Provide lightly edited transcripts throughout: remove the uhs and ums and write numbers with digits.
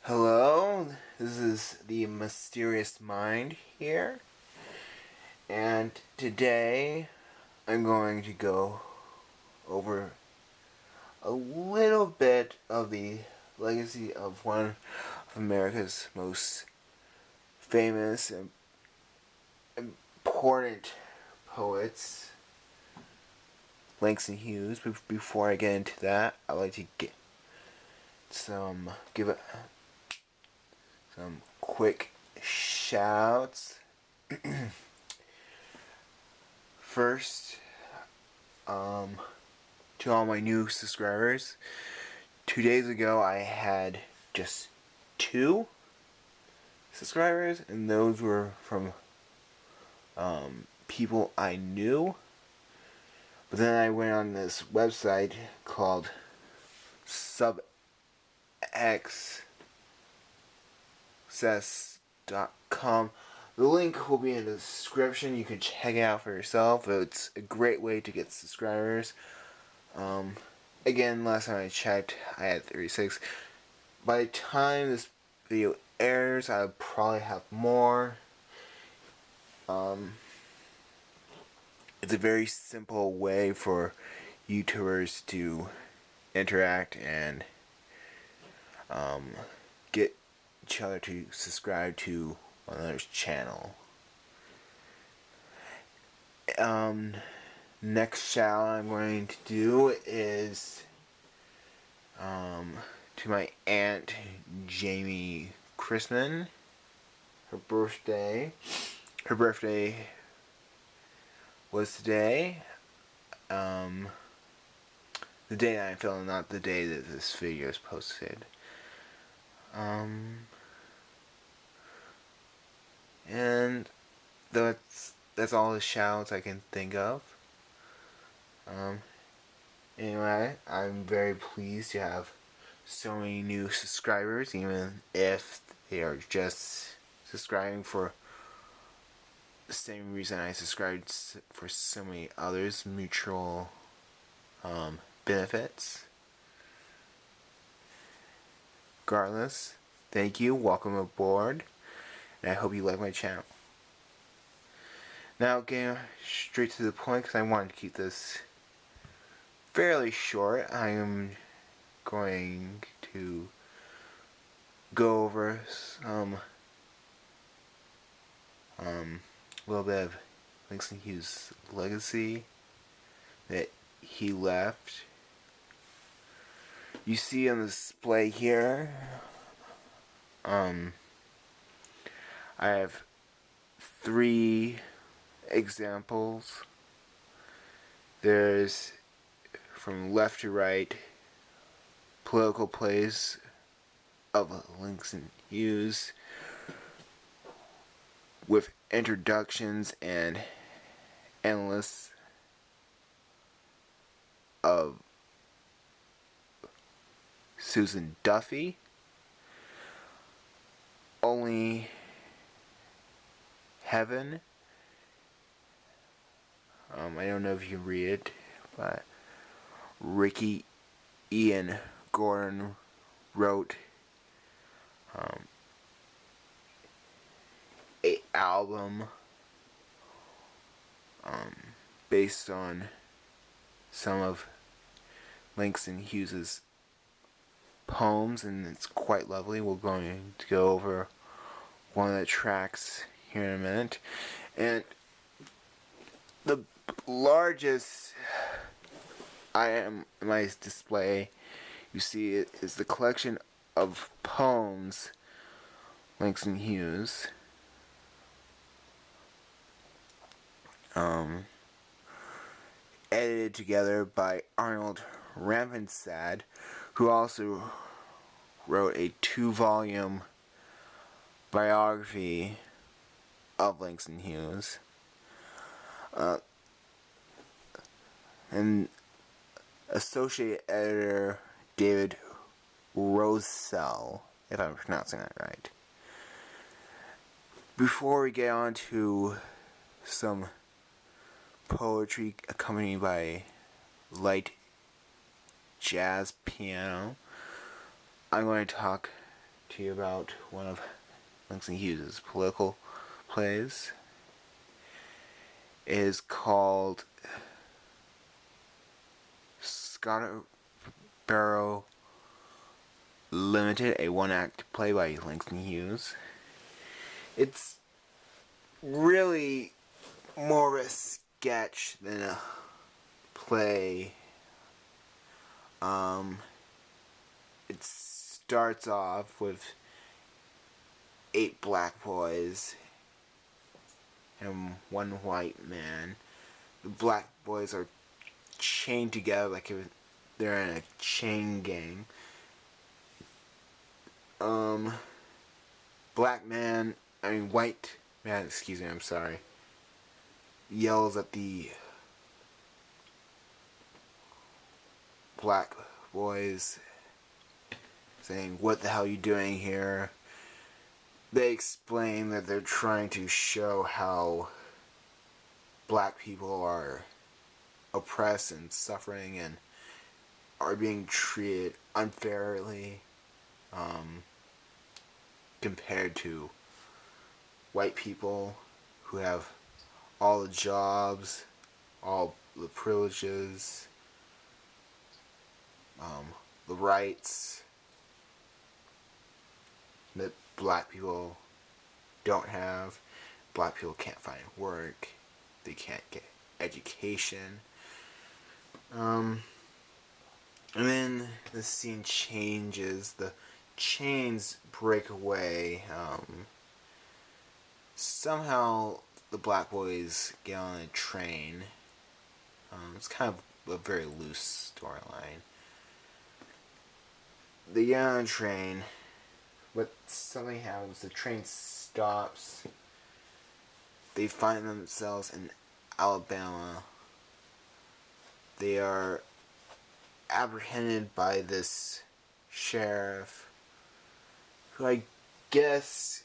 Hello, this is the Mysterious Mind here, and today I'm going to go over a little bit of the legacy of one of America's most famous and important poets, Lanston Hughes. Before I get into that, I'd like to give it some quick shouts. First, to all my new subscribers. 2 days ago, I had just 2 subscribers, and those were from people I knew. But then I went on this website called subaccess.com. The link will be in the description. You can check it out for yourself. It's a great way to get subscribers. Again, last time I checked, I had 36. By the time this video airs, I'll probably have more. It's a very simple way for YouTubers to interact and get each other to subscribe to one another's channel. Next shout I'm going to do is to my aunt Jamie Chrisman. Her birthday was today. The day that I'm filming, not the day that this video is posted. And that's all the shouts I can think of. Anyway, I'm very pleased to have so many new subscribers, even if they are just subscribing for the same reason I subscribed for so many others, mutual benefits. Regardless, thank you, welcome aboard, and I hope you like my channel. Now, getting straight to the point, because I wanted to keep this fairly short, I am going to go over some little bit of Lanston Hughes' legacy that he left. You see on the display here, I have 3 examples. There's, from left to right, political plays of Lanston Hughes with introductions and analysts of Susan Duffy. Only Heaven. I don't know if you can read it, but Ricky Ian Gordon wrote a album based on some of Lanston Hughes' poems, and it's quite lovely. We're going to go over one of the tracks here in a minute. And the largest item in my display, you see, it is the collection of poems Lanston Hughes edited together by Arnold Rampensad, who also wrote a 2-volume biography of Lanston Hughes. And associate editor David Rosell, if I'm pronouncing that right. Before we get on to some poetry accompanied by light jazz piano, I'm going to talk to you about one of Lanston Hughes' political plays. It is called Scarborough Limited, a one-act play by Lanston Hughes. It's really more of a sketch than a play. It starts off with 8 black boys and 1 white man. The black boys are chained together like if they're in a chain gang. White man, excuse me, I'm sorry, yells at the black boys saying, "What the hell are you doing here?" They explain that they're trying to show how black people are oppressed and suffering and are being treated unfairly compared to white people who have all the jobs, all the privileges, the rights that black people don't have. Black people can't find work, they can't get education. And then the scene changes, the chains break away. Somehow the black boys get on a train. It's kind of a very loose storyline. They get on a train, but something happens. The train stops. They find themselves in Alabama. They are apprehended by this sheriff, who I guess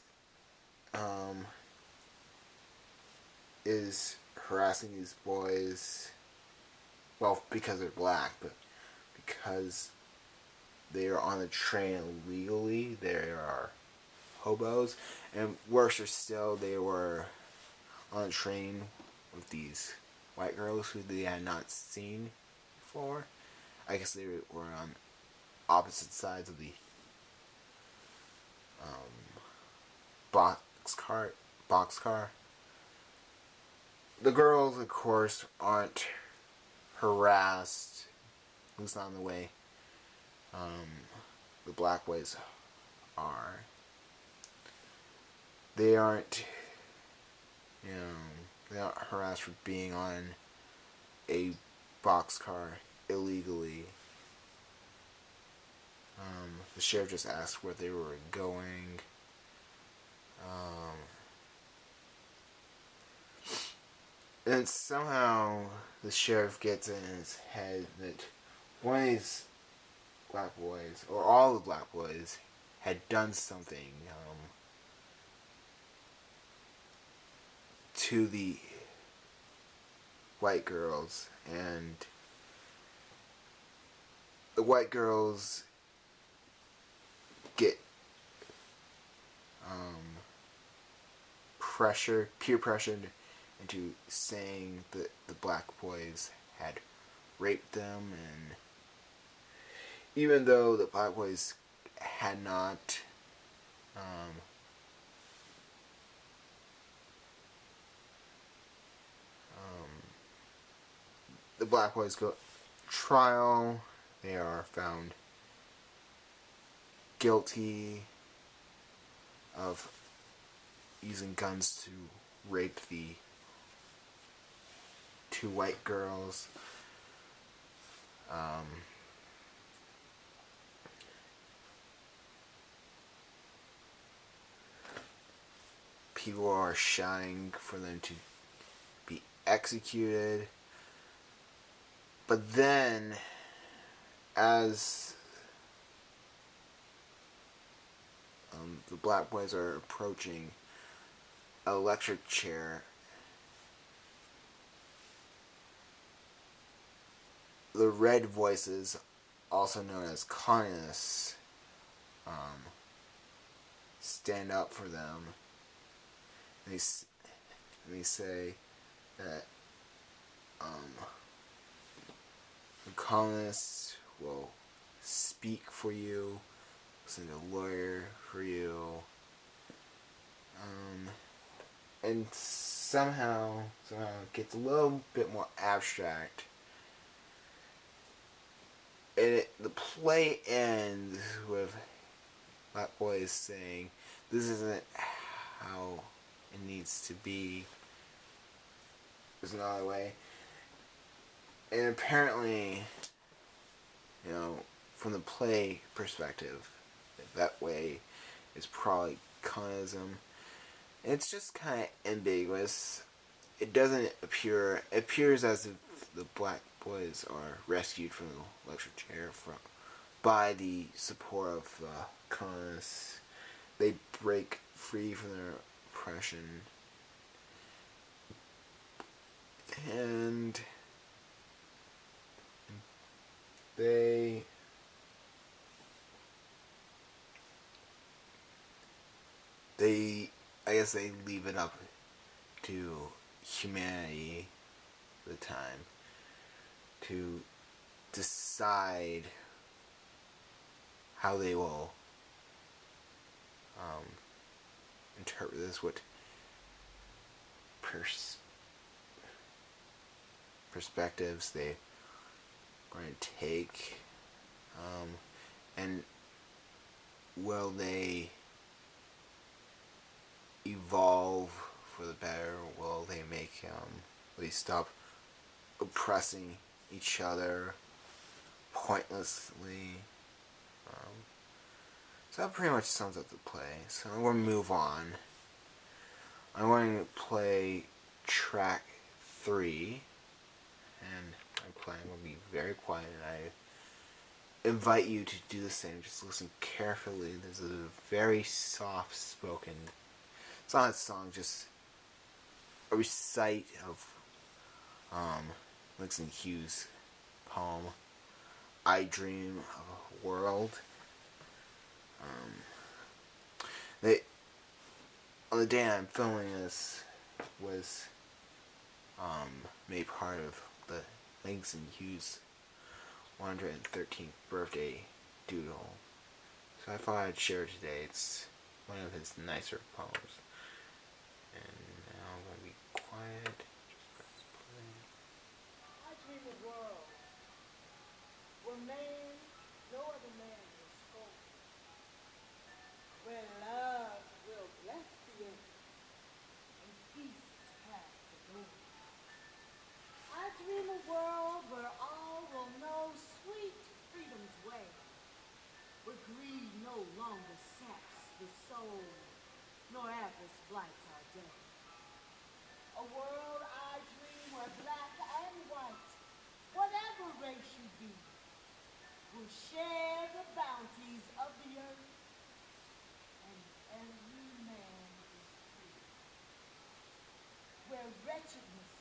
is harassing these boys. Well, because they're black, but because they are on the train illegally. They are hobos, and worse still, they were on a train with these white girls who they had not seen before. I guess they were on opposite sides of the boxcar. The girls, of course, aren't harassed, at least not in the way the black boys are. They aren't, they aren't harassed for being on a boxcar illegally. The sheriff just asked where they were going. And somehow the sheriff gets in his head that one of these black boys, or all the black boys, had done something to the white girls, and the white girls get peer pressured into saying that the black boys had raped them, and even though the black boys had not the black boys go to trial, they are found guilty of using guns to rape the 2 white girls. People are shouting for them to be executed. But then, as the black boys are approaching an electric chair, the red voices, also known as communists, stand up for them. And they say that the colonists will speak for you, send a lawyer for you, and somehow it gets a little bit more abstract. And the play ends with Black Boy saying, "This isn't how it needs to be. There's another way." And apparently, from the play perspective, that way is probably communism. And it's just kind of ambiguous. It doesn't appear. It appears as if the Black Boys are rescued from the lecture chair by the support of the communists. They break free from their oppression, and they I guess they leave it up to humanity the time to decide how they will interpret this, what perspectives they're going to take, and will they evolve for the better? Will they will they stop oppressing each other pointlessly? So that pretty much sums up the play. So I'm going to move on. I'm going to play track 3, and I'm going to be very quiet, and I invite you to do the same. Just listen carefully. There's a very soft spoken, it's not a song, just a recite of Lanston Hughes' poem, "I Dream of a World." On the day I'm filming this was made part of the Lanston Hughes 113th birthday doodle. So I thought I'd share it today. It's one of his nicer poems. And now I'm going to be quiet. Just press play. I dream a world where man, no other man will scorn, where love will bless the earth and peace its paths adorn. I dream a world where all will know sweet freedom's way, where greed no longer saps the soul, nor avarice blights our day. A world I dream where black and white, whatever race you be, will share the bounties of the earth, and every man is free. Where wretchedness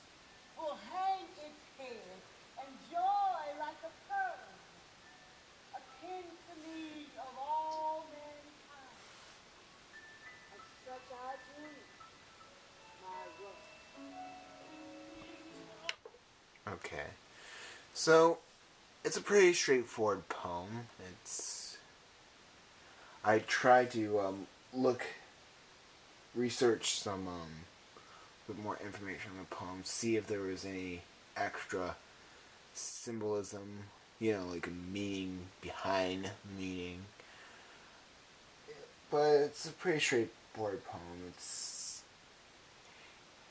will hang its head, and joy like a pearl, akin to needs of all mankind. Of such I dream my world. Okay. So, it's a pretty straightforward poem. I tried to research some bit more information on the poem, see if there was any extra symbolism, like a meaning behind the meaning. But it's a pretty straightforward poem. It's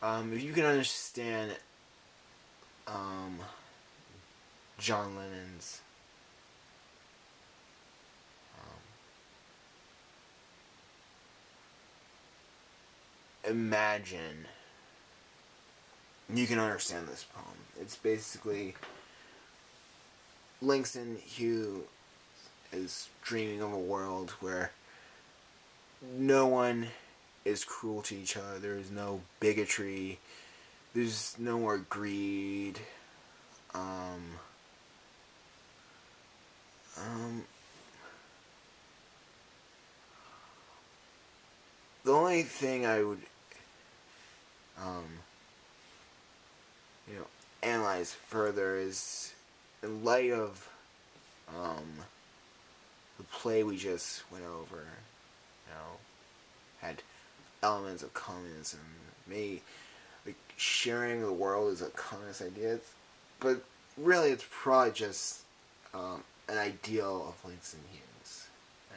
if you can understand John Lennon's Imagine, you can understand this poem. It's basically Lanston Hughes is dreaming of a world where no one is cruel to each other. There is no bigotry. There's no more greed. the only thing I would, um, you know, analyze further is in light of um, the play we just went over. You know, had elements of communism. Maybe like sharing the world is a communist idea, but really it's probably just an ideal of Lanston Hughes,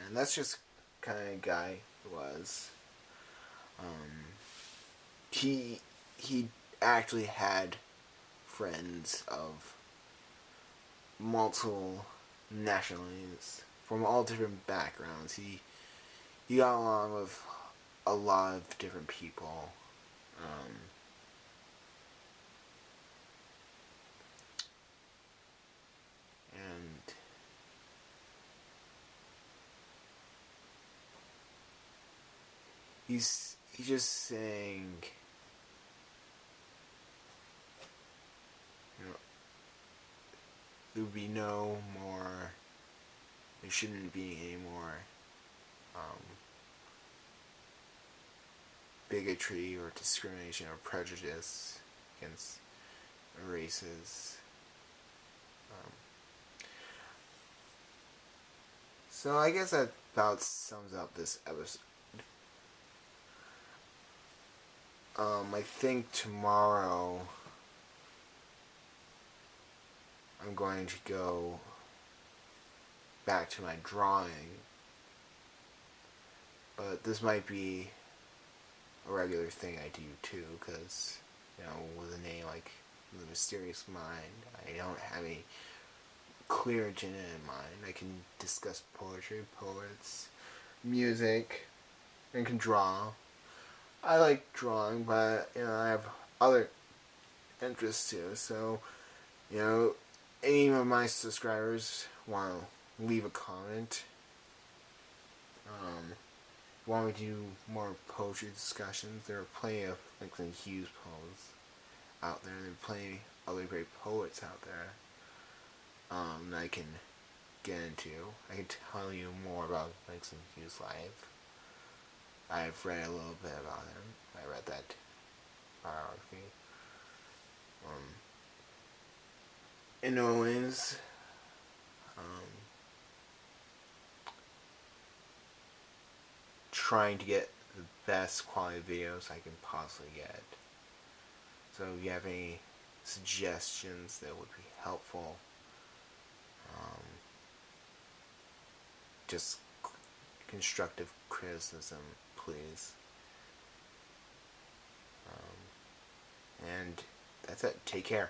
and that's just kind of guy he was. Um, he actually had friends of multiple nationalities from all different backgrounds. He got along with a lot of different people. Um, and he's just saying, you know, there would be no more. There shouldn't be any more um, bigotry or discrimination or prejudice against races. Um, so I guess that about sums up this episode. I think tomorrow I'm going to go back to my drawing, but this might be a regular thing I do too, because, you know, with a name like The Mysterious Mind, I don't have a clear agenda in mind. I can discuss poetry, poets, music, and can draw. I like drawing, but, you know, I have other interests too, so, you know, any of my subscribers want to leave a comment, want me to do more poetry discussions, there are plenty of Lanston Hughes poems out there. There are plenty of other great poets out there that I can get into. I can tell you more about Lanston Hughes' life. I've read a little bit about him. I read that biography. And always, trying to get the best quality videos I can possibly get. So if you have any suggestions that would be helpful, just constructive criticism, please. And that's it. Take care.